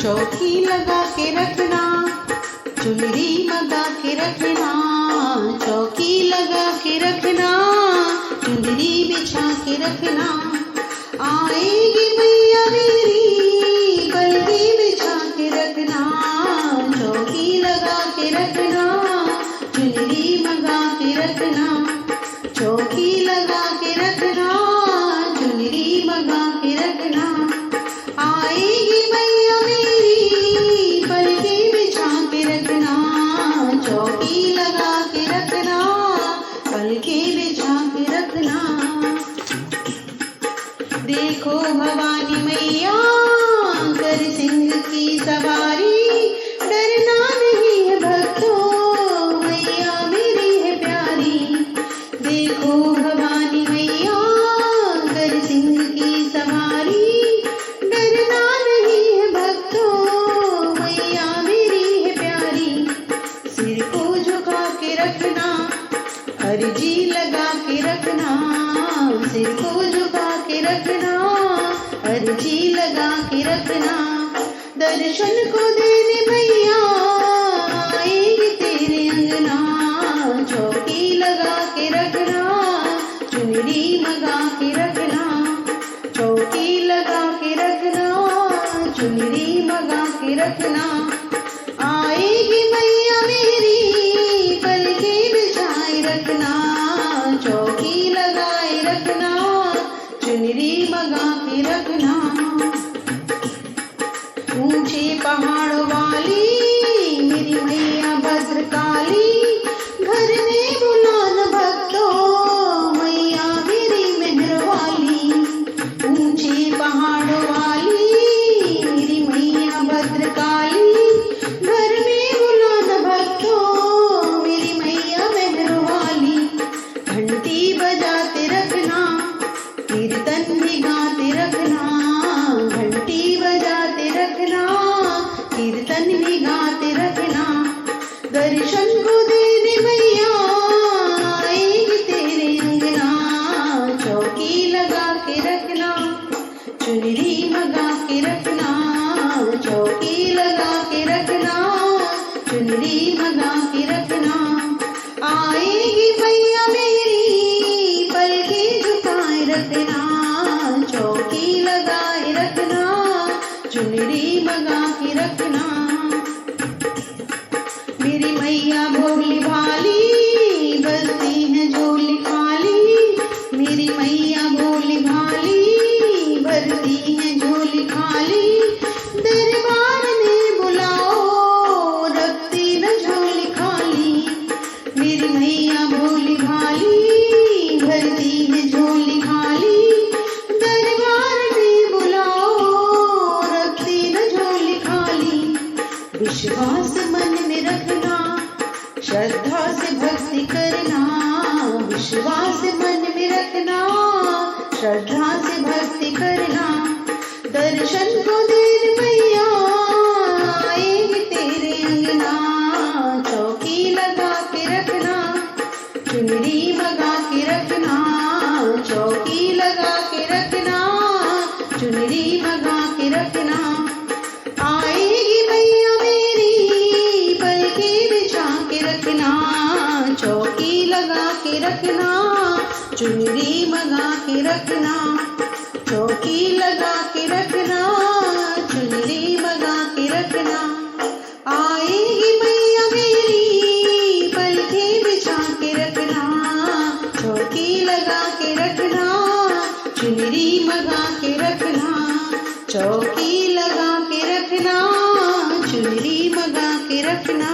चौकी लगा के रखना, चुनरी मंगा के रखना। चौकी लगा के रखना, चुनरी बिछा के रखना। आएगी मैया मेरी, पलकी बिछा के रखना। चौकी लगा के रखना, चुनरी मंगा के रखना। चौकी लगा के रखना, चुनरी मंगा के रखना। आएगी मैया मेरी, पलकी बिछा के रखना। चौकी लगा के रखना, पलकी बिछा के रखना। देखो भवानी मैया कर सिंह की सवारी, डरना नहीं है भक्तों, मैया मेरी है प्यारी। देखो भवानी मैया कर सिंह की सवारी, डरना नहीं है भक्तों, मैया मेरी है प्यारी। सिर को झुका के रखना, अर्जी लगा के रखना। सिर को झुका के रखना, अर्जी लगा के रखना। दर्शन को देने मैया आएगी तेरे अंगना। चौकी लगा के रखना, चुनरी मंगा के रखना। चौकी लगा के रखना, चुनरी मंगा के रखना। आएगी मैया मेरी, पलकी बिछाए रखना। चौकी लगाए रखना, चुनरी मंगा के रखना। ऊंचे पहाड़ वाली मेरी मैया भद्रकाली, घर में बुलाना भक्तों, मैया मेरी मेहर वाली। ऊंचे पहाड़ वाली मेरी मैया भद्रकाली, घर में बुलाना भक्तों, मेरी मैया मेहर वाली। घंटी बजाते रखना, कीर्तन भी गाते रखना। घंटी बजाते रखना, कीर्तन भी गाते रखना। दर्शन को देने मैया आएगी तेरे अंगना। चौकी लगा के रखना, चुनरी मंगा के रखना। चौकी लगा के रखना, चुनरी मंगा के रखना। आएगी मैया मेरी, पलकी झुकाए रखना। चौकी लगाए रखना, चुनरी मंगा के रखना। मेरी मैया भोली भाली, बसती है झोली खाली। मेरी मैया भोली भाली, भरती है झोली खाली। दरबार में बुलाओ, रखती न झोली खाली। मेरी मैया भोली भाली, भरती है झोली खाली। दरबार में बुलाओ, रखती न झोली खाली। विश्वास मन में रखना, श्रद्धा से भक्ति करना। विश्वास मन में रखना, श्रद्धा से भक्ति करना। दर्शन को देने मैया आएगी तेरे अंगना। चौकी लगा के रखना, चुनरी मंगा के रखना। चौकी लगा के रखना, चुनरी मंगा के रखना। आएगी मैया मेरी, पलकी बिछा के रखना। चौकी लगा के रखना, चुनरी मंगा के रखना। चौकी लगा के रखना, चुनरी मंगा के रखना। आएगी मैया मेरी, पलकी बिछा के रखना। चौकी लगा के रखना, चुनरी मंगा के रखना। चौकी लगा के रखना, चुनरी मंगा के रखना।